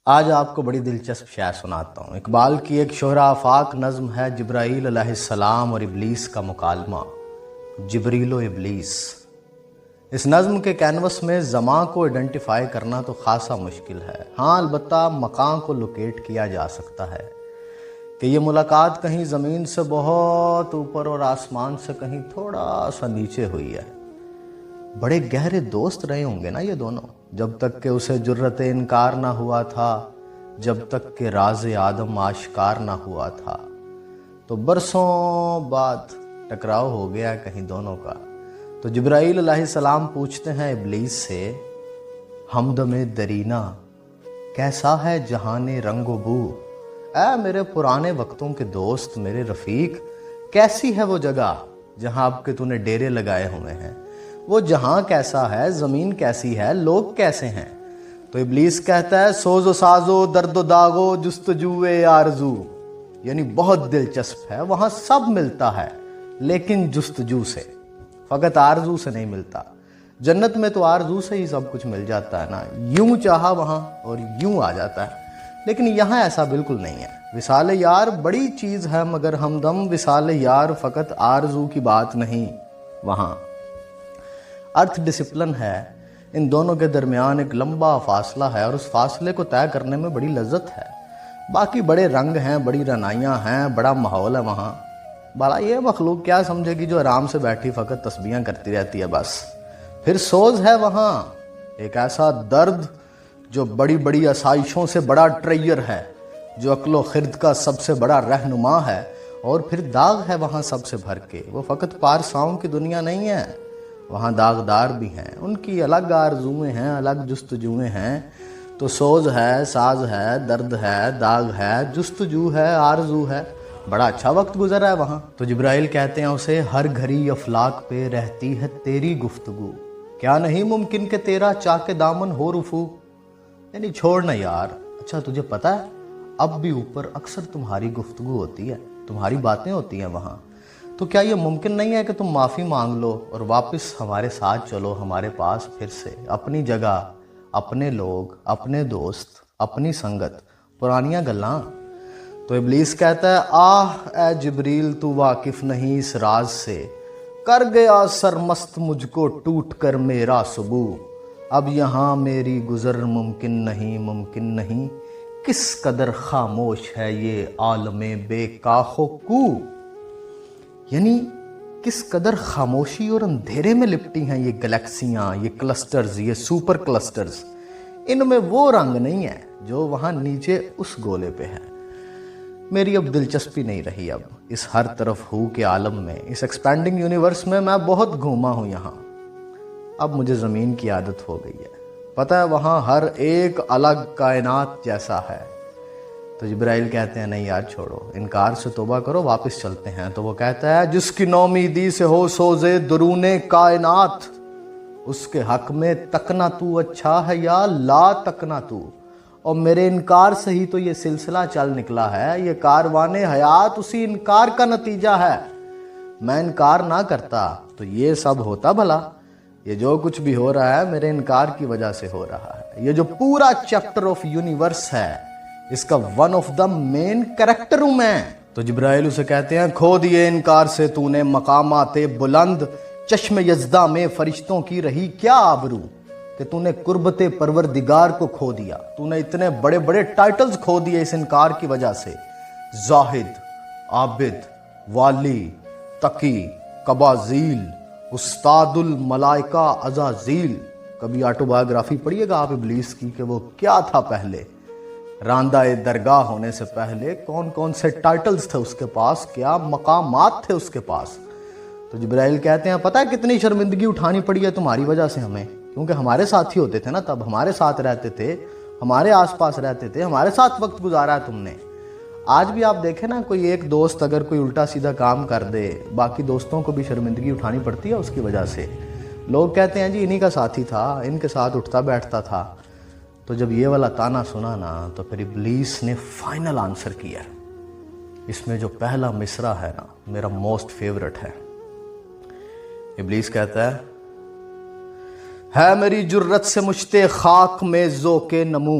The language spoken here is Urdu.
آج آپ کو بڑی دلچسپ شے سناتا ہوں۔ اقبال کی ایک شہرہ آفاق نظم ہے جبرائیل علیہ السلام اور ابلیس کا مکالمہ، جبریل و ابلیس۔ اس نظم کے کینوس میں زماں کو ایڈنٹیفائی کرنا تو خاصا مشکل ہے، ہاں البتہ مکان کو لوکیٹ کیا جا سکتا ہے کہ یہ ملاقات کہیں زمین سے بہت اوپر اور آسمان سے کہیں تھوڑا سا نیچے ہوئی ہے۔ بڑے گہرے دوست رہے ہوں گے نا یہ دونوں، جب تک کہ اسے جرت انکار نہ ہوا تھا، جب تک کہ راز آدم آشکار نہ ہوا تھا۔ تو برسوں بعد ٹکراؤ ہو گیا کہیں دونوں کا۔ تو جبرائیل علیہ السلام پوچھتے ہیں ابلیس سے، ہمدم درینا کیسا ہے جہان رنگ و بو؟ اے میرے پرانے وقتوں کے دوست، میرے رفیق، کیسی ہے وہ جگہ جہاں اب کہ تو نے ڈیرے لگائے ہوئے ہیں؟ وہ جہاں کیسا ہے، زمین کیسی ہے، لوگ کیسے ہیں؟ تو ابلیس کہتا ہے، سوز و سازو درد و داغو جستجوے آرزو، یعنی بہت دلچسپ ہے، وہاں سب ملتا ہے لیکن جستجو سے، فقط آرزو سے نہیں ملتا۔ جنت میں تو آرزو سے ہی سب کچھ مل جاتا ہے نا، یوں چاہا وہاں اور یوں آ جاتا ہے، لیکن یہاں ایسا بالکل نہیں ہے۔ وصال یار بڑی چیز ہے مگر ہمدم وصال یار فقط آرزو کی بات نہیں، وہاں ارتھ ڈسپلن ہے، ان دونوں کے درمیان ایک لمبا فاصلہ ہے اور اس فاصلے کو طے کرنے میں بڑی لذت ہے۔ باقی بڑے رنگ ہیں، بڑی رنائیاں ہیں، بڑا ماحول ہے وہاں۔ بڑا یہ مخلوق کیا سمجھے گی جو آرام سے بیٹھی فقط تسبیحاں کرتی رہتی ہے بس۔ پھر سوز ہے وہاں، ایک ایسا درد جو بڑی بڑی آسائشوں سے بڑا ٹریئر ہے، جو عقل و خرد کا سب سے بڑا رہنما ہے، اور پھر داغ ہے وہاں سب سے بھر کے۔ وہ فقط پارساؤں کی دنیا نہیں ہے، وہاں داغدار بھی ہیں، ان کی الگ آرزویں ہیں، الگ جستجویں ہیں۔ تو سوز ہے، ساز ہے، درد ہے، داغ ہے، جستجو ہے، آرزو ہے، بڑا اچھا وقت گزرا ہے وہاں۔ تو جبرائیل کہتے ہیں اسے، ہر گھڑی افلاک پہ رہتی ہے تیری گفتگو، کیا نہیں ممکن کہ تیرا چاک دامن ہو رفو؟ یعنی چھوڑنا یار، اچھا تجھے پتہ ہے اب بھی اوپر اکثر تمہاری گفتگو ہوتی ہے، تمہاری باتیں ہوتی ہیں وہاں، تو کیا یہ ممکن نہیں ہے کہ تم معافی مانگ لو اور واپس ہمارے ساتھ چلو، ہمارے پاس پھر سے، اپنی جگہ، اپنے لوگ، اپنے دوست، اپنی سنگت، پرانیاں گلاں؟ تو ابلیس کہتا ہے، آہ اے جبریل تو واقف نہیں اس راز سے، کر گیا سرمست مجھ کو ٹوٹ کر میرا سبو، اب یہاں میری گزر ممکن نہیں، ممکن نہیں، کس قدر خاموش ہے یہ عالم بے کاخ و کو؟ یعنی کس قدر خاموشی اور اندھیرے میں لپٹی ہیں یہ گلیکسیاں، یہ کلسٹرز، یہ سپر کلسٹرز، ان میں وہ رنگ نہیں ہے جو وہاں نیچے اس گولے پہ ہے۔ میری اب دلچسپی نہیں رہی اب اس ہر طرف ہو کے عالم میں، اس ایکسپینڈنگ یونیورس میں بہت گھوما ہوں یہاں، اب مجھے زمین کی عادت ہو گئی ہے، پتہ ہے وہاں ہر ایک الگ کائنات جیسا ہے۔ تو جبرائیل کہتے ہیں، نہیں یار چھوڑو، انکار سے توبہ کرو، واپس چلتے ہیں۔ تو وہ کہتا ہے، جس کی نومیدی سے ہو سوزے درون کائنات، اس کے حق میں تکنا تو اچھا ہے یا لا تکنا تو، اور میرے انکار سے ہی تو یہ سلسلہ چل نکلا ہے، یہ کاروان حیات اسی انکار کا نتیجہ ہے۔ میں انکار نہ کرتا تو یہ سب ہوتا بھلا، یہ جو کچھ بھی ہو رہا ہے میرے انکار کی وجہ سے ہو رہا ہے۔ یہ جو پورا چیپٹر آف یونیورس ہے، اس کا one of the main character ہوں میں۔ تو جبرائیل اسے کہتے ہیں، کھو دیے انکار سے تو نے مقامات بلند، چشم یزدہ میں فرشتوں کی رہی کیا آبرو، کہ تو نے قربت پروردگار کو کھو دیا، تو نے اتنے بڑے بڑے ٹائٹلز کھو دیے اس انکار کی وجہ سے، زاہد، عابد، والی، تقی، قبازیل، استاد الملائکہ عزازیل۔ کبھی آٹو بایوگرافی پڑھیے گا آپ ابلیس کی کہ وہ کیا تھا پہلے، راندہ درگاہ ہونے سے پہلے کون کون سے ٹائٹلز تھے اس کے پاس، کیا مقامات تھے اس کے پاس۔ تو جبرائیل کہتے ہیں، پتہ ہے کتنی شرمندگی اٹھانی پڑی ہے تمہاری وجہ سے ہمیں، کیونکہ ہمارے ساتھ ہی ہوتے تھے نا، تب ہمارے ساتھ رہتے تھے، ہمارے آس پاس رہتے تھے، ہمارے ساتھ وقت گزارا ہے تم نے۔ آج بھی آپ دیکھیں نا، کوئی ایک دوست اگر کوئی الٹا سیدھا کام کر دے، باقی دوستوں کو بھی شرمندگی اٹھانی پڑتی ہے اس کی وجہ سے۔ لوگ کہتے ہیں جی انہی کا ساتھی تھا، ان کے ساتھ اٹھتا بیٹھتا تھا۔ تو جب یہ والا تانا سنا نا، تو پھر ابلیس نے فائنل آنسر کیا۔ اس میں جو پہلا مصرع ہے نا، میرا موسٹ فیورٹ ہے۔ ابلیس کہتا ہے میری جرت سے مجھتے خاک میں ذوق نمو،